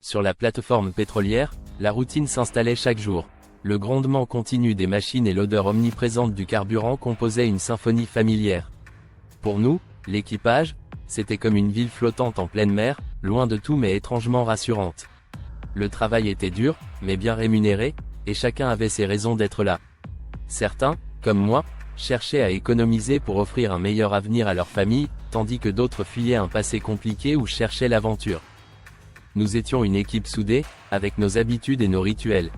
Sur la plateforme pétrolière, la routine s'installait chaque jour. Le grondement continu des machines et l'odeur omniprésente du carburant composaient une symphonie familière. Pour nous, l'équipage, c'était comme une ville flottante en pleine mer, loin de tout mais étrangement rassurante. Le travail était dur, mais bien rémunéré, et chacun avait ses raisons d'être là. Certains, comme moi, cherchaient à économiser pour offrir un meilleur avenir à leur famille, tandis que d'autres fuyaient un passé compliqué ou cherchaient l'aventure. Nous étions une équipe soudée, avec nos habitudes et nos rituels.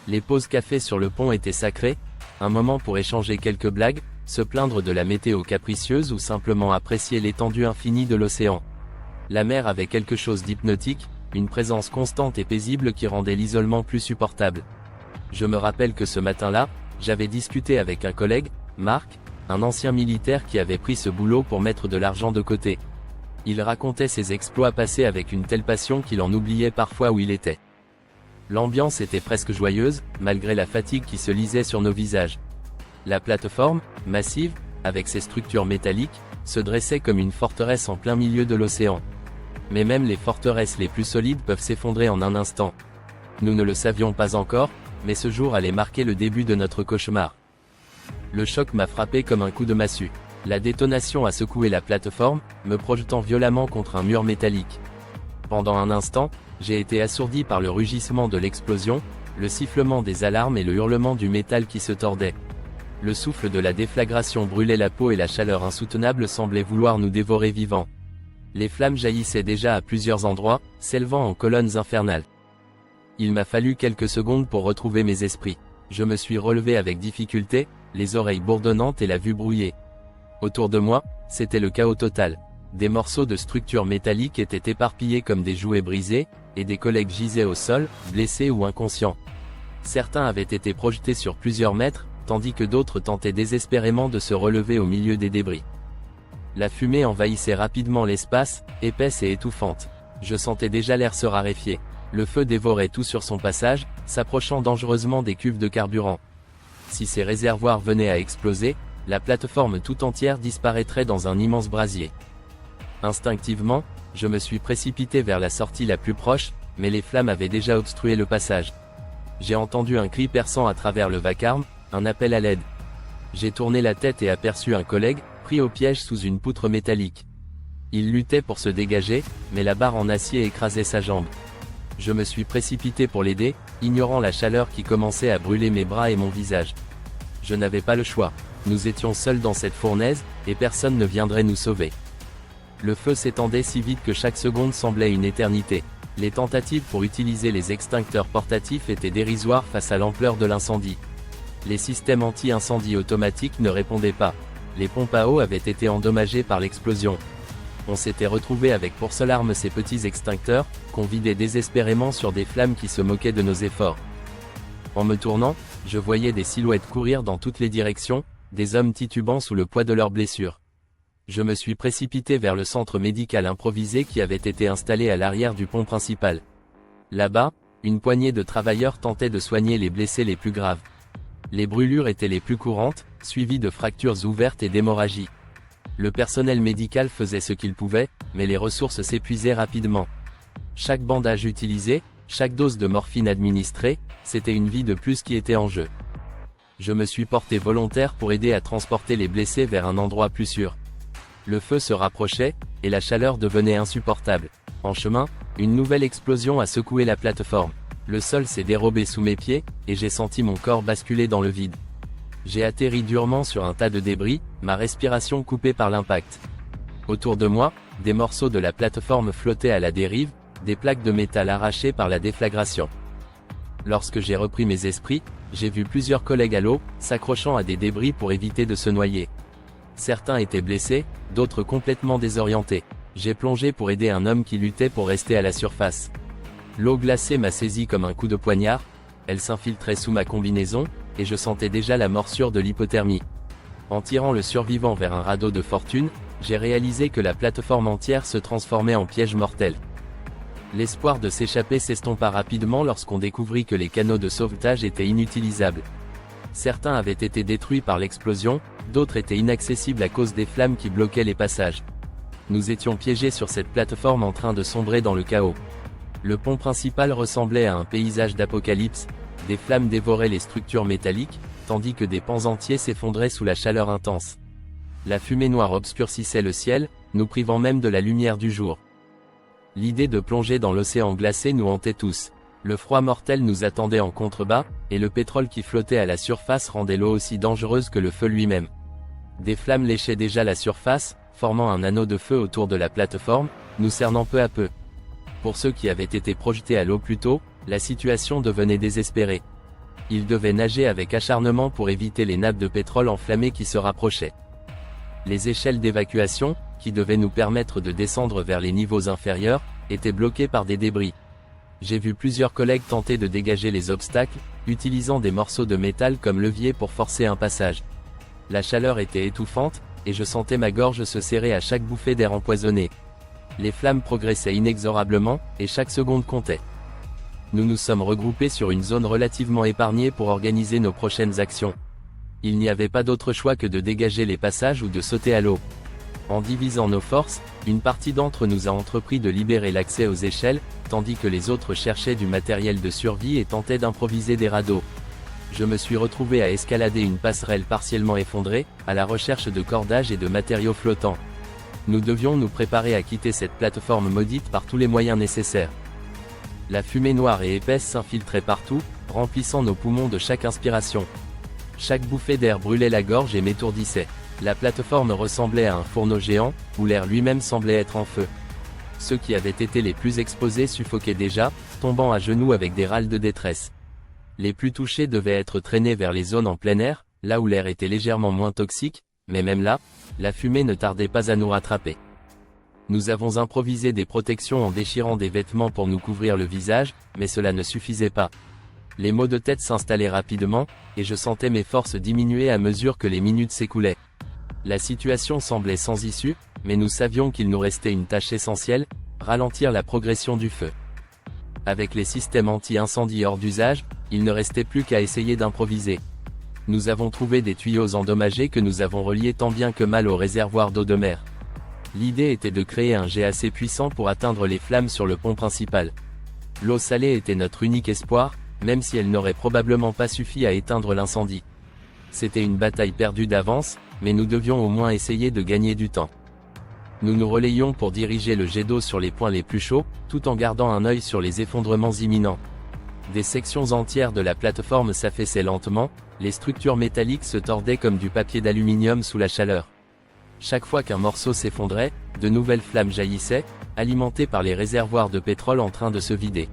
Les pauses café sur le pont étaient sacrées, un moment pour échanger quelques blagues, se plaindre de la météo capricieuse ou simplement apprécier l'étendue infinie de l'océan. La mer avait quelque chose d'hypnotique, une présence constante et paisible qui rendait l'isolement plus supportable. Je me rappelle que ce matin-là, j'avais discuté avec un collègue, Marc, un ancien militaire qui avait pris ce boulot pour mettre de l'argent de côté. Il racontait ses exploits passés avec une telle passion qu'il en oubliait parfois où il était. L'ambiance était presque joyeuse, malgré la fatigue qui se lisait sur nos visages. La plateforme, massive, avec ses structures métalliques, se dressait comme une forteresse en plein milieu de l'océan. Mais même les forteresses les plus solides peuvent s'effondrer en un instant. Nous ne le savions pas encore, mais ce jour allait marquer le début de notre cauchemar. Le choc m'a frappé comme un coup de massue. La détonation a secoué la plateforme, me projetant violemment contre un mur métallique. Pendant un instant, j'ai été assourdi par le rugissement de l'explosion, le sifflement des alarmes et le hurlement du métal qui se tordait. Le souffle de la déflagration brûlait la peau et la chaleur insoutenable semblait vouloir nous dévorer vivants. Les flammes jaillissaient déjà à plusieurs endroits, s'élevant en colonnes infernales. Il m'a fallu quelques secondes pour retrouver mes esprits. Je me suis relevé avec difficulté, les oreilles bourdonnantes et la vue brouillée. Autour de moi, c'était le chaos total. Des morceaux de structures métalliques étaient éparpillés comme des jouets brisés, et des collègues gisaient au sol, blessés ou inconscients. Certains avaient été projetés sur plusieurs mètres, tandis que d'autres tentaient désespérément de se relever au milieu des débris. La fumée envahissait rapidement l'espace, épaisse et étouffante. Je sentais déjà l'air se raréfier. Le feu dévorait tout sur son passage, s'approchant dangereusement des cuves de carburant. Si ces réservoirs venaient à exploser, la plateforme tout entière disparaîtrait dans un immense brasier. Instinctivement, je me suis précipité vers la sortie la plus proche, mais les flammes avaient déjà obstrué le passage. J'ai entendu un cri perçant à travers le vacarme, un appel à l'aide. J'ai tourné la tête et aperçu un collègue, pris au piège sous une poutre métallique. Il luttait pour se dégager, mais la barre en acier écrasait sa jambe. Je me suis précipité pour l'aider, ignorant la chaleur qui commençait à brûler mes bras et mon visage. Je n'avais pas le choix. Nous étions seuls dans cette fournaise, et personne ne viendrait nous sauver. Le feu s'étendait si vite que chaque seconde semblait une éternité. Les tentatives pour utiliser les extincteurs portatifs étaient dérisoires face à l'ampleur de l'incendie. Les systèmes anti-incendie automatiques ne répondaient pas. Les pompes à eau avaient été endommagées par l'explosion. On s'était retrouvé avec pour seule arme ces petits extincteurs, qu'on vidait désespérément sur des flammes qui se moquaient de nos efforts. En me tournant, je voyais des silhouettes courir dans toutes les directions, des hommes titubant sous le poids de leurs blessures. Je me suis précipité vers le centre médical improvisé qui avait été installé à l'arrière du pont principal. Là-bas, une poignée de travailleurs tentaient de soigner les blessés les plus graves. Les brûlures étaient les plus courantes, suivies de fractures ouvertes et d'hémorragies. Le personnel médical faisait ce qu'il pouvait, mais les ressources s'épuisaient rapidement. Chaque bandage utilisé, chaque dose de morphine administrée, c'était une vie de plus qui était en jeu. Je me suis porté volontaire pour aider à transporter les blessés vers un endroit plus sûr. Le feu se rapprochait, et la chaleur devenait insupportable. En chemin, une nouvelle explosion a secoué la plateforme. Le sol s'est dérobé sous mes pieds, et j'ai senti mon corps basculer dans le vide. J'ai atterri durement sur un tas de débris, ma respiration coupée par l'impact. Autour de moi, des morceaux de la plateforme flottaient à la dérive, des plaques de métal arrachées par la déflagration. Lorsque j'ai repris mes esprits, j'ai vu plusieurs collègues à l'eau, s'accrochant à des débris pour éviter de se noyer. Certains étaient blessés, d'autres complètement désorientés. J'ai plongé pour aider un homme qui luttait pour rester à la surface. L'eau glacée m'a saisi comme un coup de poignard, elle s'infiltrait sous ma combinaison, et je sentais déjà la morsure de l'hypothermie. En tirant le survivant vers un radeau de fortune, j'ai réalisé que la plateforme entière se transformait en piège mortel. L'espoir de s'échapper s'estompa rapidement lorsqu'on découvrit que les canaux de sauvetage étaient inutilisables. Certains avaient été détruits par l'explosion, d'autres étaient inaccessibles à cause des flammes qui bloquaient les passages. Nous étions piégés sur cette plateforme en train de sombrer dans le chaos. Le pont principal ressemblait à un paysage d'apocalypse, des flammes dévoraient les structures métalliques, tandis que des pans entiers s'effondraient sous la chaleur intense. La fumée noire obscurcissait le ciel, nous privant même de la lumière du jour. L'idée de plonger dans l'océan glacé nous hantait tous. Le froid mortel nous attendait en contrebas, et le pétrole qui flottait à la surface rendait l'eau aussi dangereuse que le feu lui-même. Des flammes léchaient déjà la surface, formant un anneau de feu autour de la plateforme, nous cernant peu à peu. Pour ceux qui avaient été projetés à l'eau plus tôt, la situation devenait désespérée. Ils devaient nager avec acharnement pour éviter les nappes de pétrole enflammées qui se rapprochaient. Les échelles d'évacuation, qui devaient nous permettre de descendre vers les niveaux inférieurs, étaient bloquées par des débris. J'ai vu plusieurs collègues tenter de dégager les obstacles, utilisant des morceaux de métal comme levier pour forcer un passage. La chaleur était étouffante, et je sentais ma gorge se serrer à chaque bouffée d'air empoisonné. Les flammes progressaient inexorablement, et chaque seconde comptait. Nous nous sommes regroupés sur une zone relativement épargnée pour organiser nos prochaines actions. Il n'y avait pas d'autre choix que de dégager les passages ou de sauter à l'eau. En divisant nos forces, une partie d'entre nous a entrepris de libérer l'accès aux échelles, tandis que les autres cherchaient du matériel de survie et tentaient d'improviser des radeaux. Je me suis retrouvé à escalader une passerelle partiellement effondrée, à la recherche de cordages et de matériaux flottants. Nous devions nous préparer à quitter cette plateforme maudite par tous les moyens nécessaires. La fumée noire et épaisse s'infiltrait partout, remplissant nos poumons de chaque inspiration. Chaque bouffée d'air brûlait la gorge et m'étourdissait. La plateforme ressemblait à un fourneau géant, où l'air lui-même semblait être en feu. Ceux qui avaient été les plus exposés suffoquaient déjà, tombant à genoux avec des râles de détresse. Les plus touchés devaient être traînés vers les zones en plein air, là où l'air était légèrement moins toxique, mais même là, la fumée ne tardait pas à nous rattraper. Nous avons improvisé des protections en déchirant des vêtements pour nous couvrir le visage, mais cela ne suffisait pas. Les maux de tête s'installaient rapidement, et je sentais mes forces diminuer à mesure que les minutes s'écoulaient. La situation semblait sans issue, mais nous savions qu'il nous restait une tâche essentielle, ralentir la progression du feu. Avec les systèmes anti-incendie hors d'usage, il ne restait plus qu'à essayer d'improviser. Nous avons trouvé des tuyaux endommagés que nous avons reliés tant bien que mal au réservoir d'eau de mer. L'idée était de créer un jet assez puissant pour atteindre les flammes sur le pont principal. L'eau salée était notre unique espoir, même si elle n'aurait probablement pas suffi à éteindre l'incendie. C'était une bataille perdue d'avance, mais nous devions au moins essayer de gagner du temps. Nous nous relayions pour diriger le jet d'eau sur les points les plus chauds, tout en gardant un œil sur les effondrements imminents. Des sections entières de la plateforme s'affaissaient lentement, les structures métalliques se tordaient comme du papier d'aluminium sous la chaleur. Chaque fois qu'un morceau s'effondrait, de nouvelles flammes jaillissaient, alimentées par les réservoirs de pétrole en train de se vider.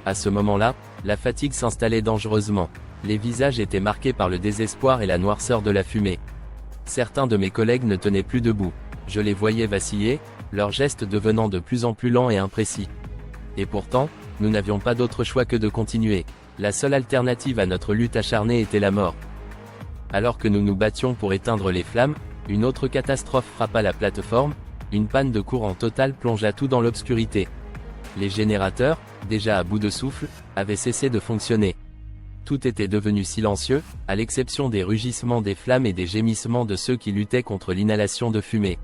À ce moment-là, la fatigue s'installait dangereusement. Les visages étaient marqués par le désespoir et la noirceur de la fumée. Certains de mes collègues ne tenaient plus debout. Je les voyais vaciller, leurs gestes devenant de plus en plus lents et imprécis. Et pourtant, nous n'avions pas d'autre choix que de continuer. La seule alternative à notre lutte acharnée était la mort. Alors que nous nous battions pour éteindre les flammes, une autre catastrophe frappa la plateforme, une panne de courant totale plongea tout dans l'obscurité. Les générateurs, déjà à bout de souffle, avaient cessé de fonctionner. Tout était devenu silencieux, à l'exception des rugissements des flammes et des gémissements de ceux qui luttaient contre l'inhalation de fumée.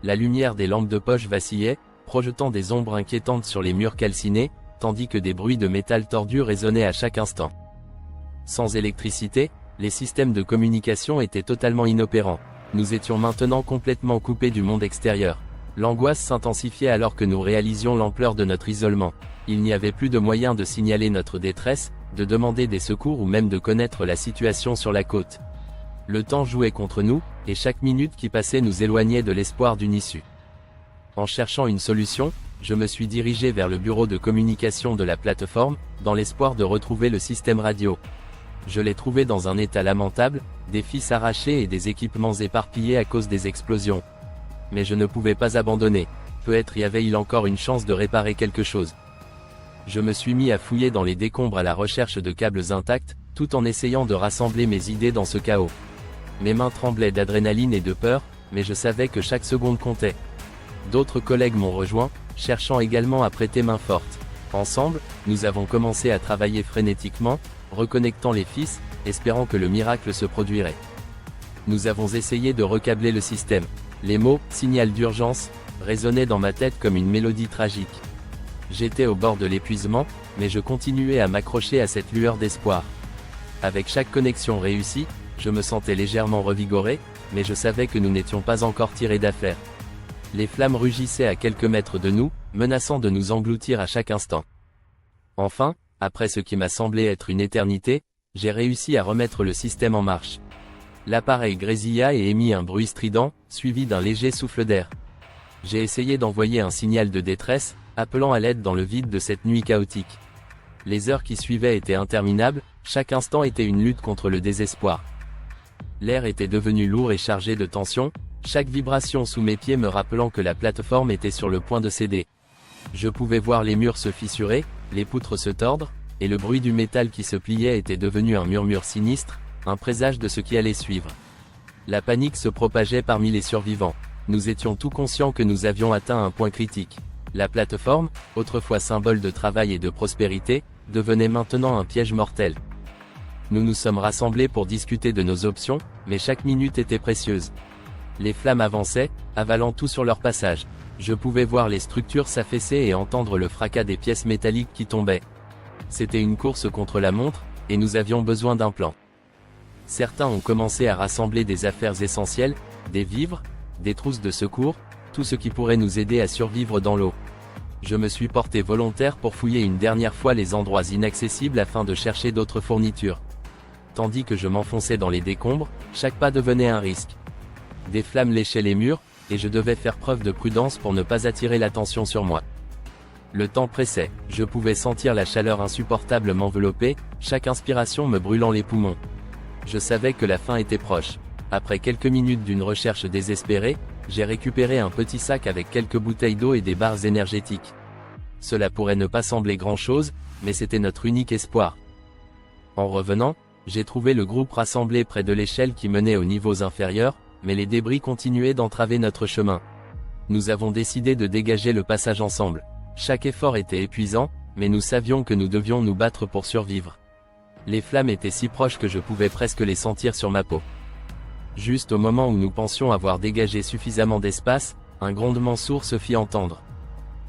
La lumière des lampes de poche vacillait, projetant des ombres inquiétantes sur les murs calcinés, tandis que des bruits de métal tordu résonnaient à chaque instant. Sans électricité, les systèmes de communication étaient totalement inopérants. Nous étions maintenant complètement coupés du monde extérieur. L'angoisse s'intensifiait alors que nous réalisions l'ampleur de notre isolement. Il n'y avait plus de moyen de signaler notre détresse, de demander des secours ou même de connaître la situation sur la côte. Le temps jouait contre nous, et chaque minute qui passait nous éloignait de l'espoir d'une issue. En cherchant une solution, je me suis dirigé vers le bureau de communication de la plateforme, dans l'espoir de retrouver le système radio. Je l'ai trouvé dans un état lamentable, des fils arrachés et des équipements éparpillés à cause des explosions. Mais je ne pouvais pas abandonner. Peut-être y avait-il encore une chance de réparer quelque chose. Je me suis mis à fouiller dans les décombres à la recherche de câbles intacts, tout en essayant de rassembler mes idées dans ce chaos. Mes mains tremblaient d'adrénaline et de peur, mais je savais que chaque seconde comptait. D'autres collègues m'ont rejoint, cherchant également à prêter main forte. Ensemble, nous avons commencé à travailler frénétiquement, reconnectant les fils, espérant que le miracle se produirait. Nous avons essayé de recabler le système. Les mots « signal d'urgence » résonnaient dans ma tête comme une mélodie tragique. J'étais au bord de l'épuisement, mais je continuais à m'accrocher à cette lueur d'espoir. Avec chaque connexion réussie, je me sentais légèrement revigoré, mais je savais que nous n'étions pas encore tirés d'affaire. Les flammes rugissaient à quelques mètres de nous, menaçant de nous engloutir à chaque instant. Enfin, après ce qui m'a semblé être une éternité, j'ai réussi à remettre le système en marche. L'appareil grésilla et émit un bruit strident, suivi d'un léger souffle d'air. J'ai essayé d'envoyer un signal de détresse, appelant à l'aide dans le vide de cette nuit chaotique. Les heures qui suivaient étaient interminables, chaque instant était une lutte contre le désespoir. L'air était devenu lourd et chargé de tension, chaque vibration sous mes pieds me rappelant que la plateforme était sur le point de céder. Je pouvais voir les murs se fissurer, les poutres se tordre, et le bruit du métal qui se pliait était devenu un murmure sinistre, un présage de ce qui allait suivre. La panique se propageait parmi les survivants. Nous étions tous conscients que nous avions atteint un point critique. La plateforme, autrefois symbole de travail et de prospérité, devenait maintenant un piège mortel. Nous nous sommes rassemblés pour discuter de nos options, mais chaque minute était précieuse. Les flammes avançaient, avalant tout sur leur passage. Je pouvais voir les structures s'affaisser et entendre le fracas des pièces métalliques qui tombaient. C'était une course contre la montre, et nous avions besoin d'un plan. Certains ont commencé à rassembler des affaires essentielles, des vivres, des trousses de secours, tout ce qui pourrait nous aider à survivre dans l'eau. Je me suis porté volontaire pour fouiller une dernière fois les endroits inaccessibles afin de chercher d'autres fournitures. Tandis que je m'enfonçais dans les décombres, chaque pas devenait un risque. Des flammes léchaient les murs, et je devais faire preuve de prudence pour ne pas attirer l'attention sur moi. Le temps pressait, je pouvais sentir la chaleur insupportable m'envelopper, chaque inspiration me brûlant les poumons. Je savais que la fin était proche. Après quelques minutes d'une recherche désespérée, j'ai récupéré un petit sac avec quelques bouteilles d'eau et des barres énergétiques. Cela pourrait ne pas sembler grand-chose, mais c'était notre unique espoir. En revenant, j'ai trouvé le groupe rassemblé près de l'échelle qui menait aux niveaux inférieurs, mais les débris continuaient d'entraver notre chemin. Nous avons décidé de dégager le passage ensemble. Chaque effort était épuisant, mais nous savions que nous devions nous battre pour survivre. Les flammes étaient si proches que je pouvais presque les sentir sur ma peau. Juste au moment où nous pensions avoir dégagé suffisamment d'espace, un grondement sourd se fit entendre.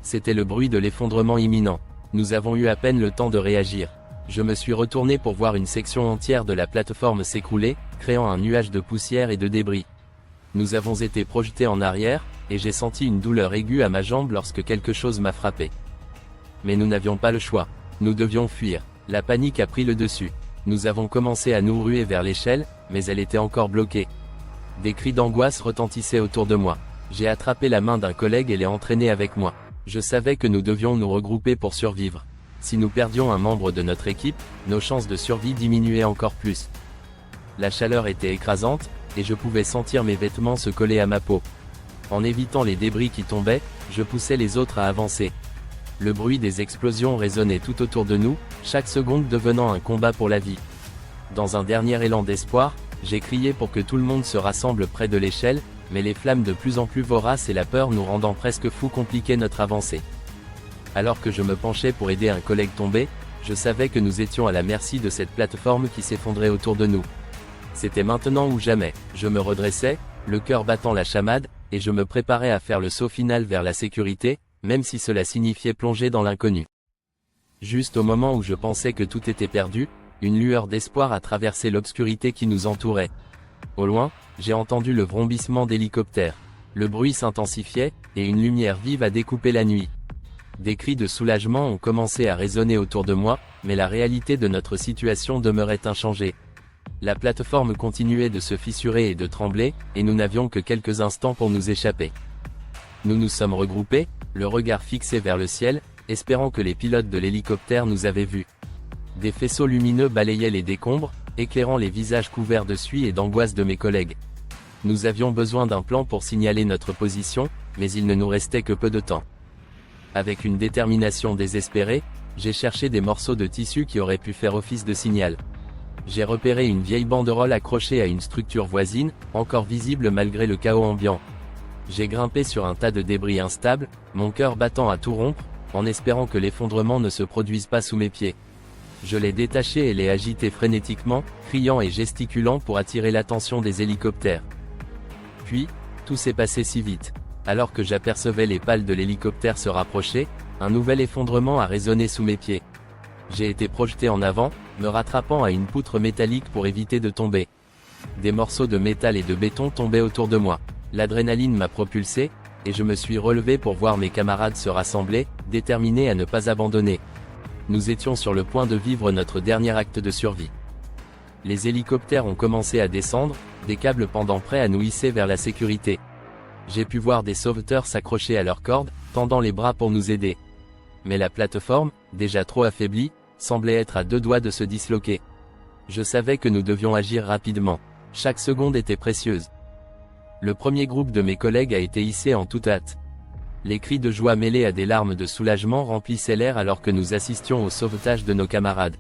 C'était le bruit de l'effondrement imminent. Nous avons eu à peine le temps de réagir. Je me suis retourné pour voir une section entière de la plateforme s'écrouler, créant un nuage de poussière et de débris. Nous avons été projetés en arrière, et j'ai senti une douleur aiguë à ma jambe lorsque quelque chose m'a frappé. Mais nous n'avions pas le choix. Nous devions fuir. La panique a pris le dessus. Nous avons commencé à nous ruer vers l'échelle, mais elle était encore bloquée. Des cris d'angoisse retentissaient autour de moi. J'ai attrapé la main d'un collègue et l'ai entraîné avec moi. Je savais que nous devions nous regrouper pour survivre. Si nous perdions un membre de notre équipe, nos chances de survie diminuaient encore plus. La chaleur était écrasante, et je pouvais sentir mes vêtements se coller à ma peau. En évitant les débris qui tombaient, je poussais les autres à avancer. Le bruit des explosions résonnait tout autour de nous, chaque seconde devenant un combat pour la vie. Dans un dernier élan d'espoir, j'ai crié pour que tout le monde se rassemble près de l'échelle, mais les flammes de plus en plus voraces et la peur nous rendant presque fous compliquaient notre avancée. Alors que je me penchais pour aider un collègue tombé, je savais que nous étions à la merci de cette plateforme qui s'effondrait autour de nous. C'était maintenant ou jamais. Je me redressais, le cœur battant la chamade, et je me préparais à faire le saut final vers la sécurité, même si cela signifiait plonger dans l'inconnu. Juste au moment où je pensais que tout était perdu, une lueur d'espoir a traversé l'obscurité qui nous entourait. Au loin, j'ai entendu le vrombissement d'hélicoptères. Le bruit s'intensifiait, et une lumière vive a découpé la nuit. Des cris de soulagement ont commencé à résonner autour de moi, mais la réalité de notre situation demeurait inchangée. La plateforme continuait de se fissurer et de trembler, et nous n'avions que quelques instants pour nous échapper. Nous nous sommes regroupés, le regard fixé vers le ciel, espérant que les pilotes de l'hélicoptère nous avaient vus. Des faisceaux lumineux balayaient les décombres, éclairant les visages couverts de suie et d'angoisse de mes collègues. Nous avions besoin d'un plan pour signaler notre position, mais il ne nous restait que peu de temps. Avec une détermination désespérée, j'ai cherché des morceaux de tissu qui auraient pu faire office de signal. J'ai repéré une vieille banderole accrochée à une structure voisine, encore visible malgré le chaos ambiant. J'ai grimpé sur un tas de débris instables, mon cœur battant à tout rompre, en espérant que l'effondrement ne se produise pas sous mes pieds. Je l'ai détaché et l'ai agité frénétiquement, criant et gesticulant pour attirer l'attention des hélicoptères. Puis, tout s'est passé si vite. Alors que j'apercevais les pales de l'hélicoptère se rapprocher, Un nouvel effondrement a résonné sous mes pieds. J'ai été projeté en avant, me rattrapant à une poutre métallique pour éviter de tomber. Des morceaux de métal et de béton tombaient autour de moi. L'adrénaline m'a propulsé, et je me suis relevé pour voir mes camarades se rassembler, déterminés à ne pas abandonner. Nous étions sur le point de vivre notre dernier acte de survie. Les hélicoptères ont commencé à descendre, des câbles pendant prêts à nous hisser vers la sécurité. J'ai pu voir des sauveteurs s'accrocher à leurs cordes, tendant les bras pour nous aider. Mais la plateforme, déjà trop affaiblie, semblait être à deux doigts de se disloquer. Je savais que nous devions agir rapidement. Chaque seconde était précieuse. Le premier groupe de mes collègues a été hissé en toute hâte. Les cris de joie mêlés à des larmes de soulagement remplissaient l'air alors que nous assistions au sauvetage de nos camarades.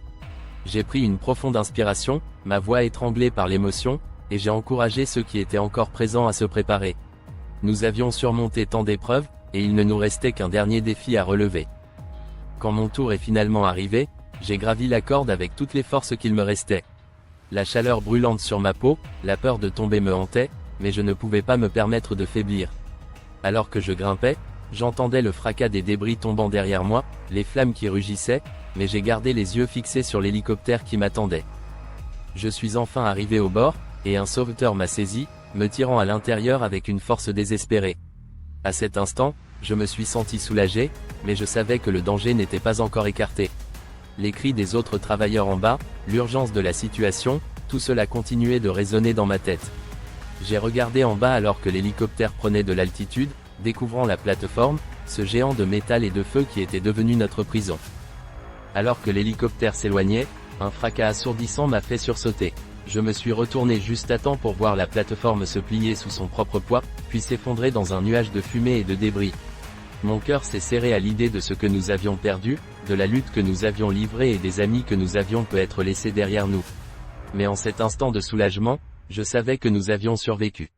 J'ai pris une profonde inspiration, ma voix étranglée par l'émotion, et j'ai encouragé ceux qui étaient encore présents à se préparer. Nous avions surmonté tant d'épreuves, et il ne nous restait qu'un dernier défi à relever. Quand mon tour est finalement arrivé, j'ai gravi la corde avec toutes les forces qu'il me restait. La chaleur brûlante sur ma peau, la peur de tomber me hantait, mais je ne pouvais pas me permettre de faiblir. Alors que je grimpais, j'entendais le fracas des débris tombant derrière moi, les flammes qui rugissaient, mais j'ai gardé les yeux fixés sur l'hélicoptère qui m'attendait. Je suis enfin arrivé au bord, et un sauveteur m'a saisi, me tirant à l'intérieur avec une force désespérée. À cet instant, je me suis senti soulagé, mais je savais que le danger n'était pas encore écarté. Les cris des autres travailleurs en bas, l'urgence de la situation, tout cela continuait de résonner dans ma tête. J'ai regardé en bas alors que l'hélicoptère prenait de l'altitude, découvrant la plateforme, ce géant de métal et de feu qui était devenu notre prison. Alors que l'hélicoptère s'éloignait, un fracas assourdissant m'a fait sursauter. Je me suis retourné juste à temps pour voir la plateforme se plier sous son propre poids, puis s'effondrer dans un nuage de fumée et de débris. Mon cœur s'est serré à l'idée de ce que nous avions perdu, de la lutte que nous avions livrée et des amis que nous avions peut-être laissés derrière nous. Mais en cet instant de soulagement, je savais que nous avions survécu.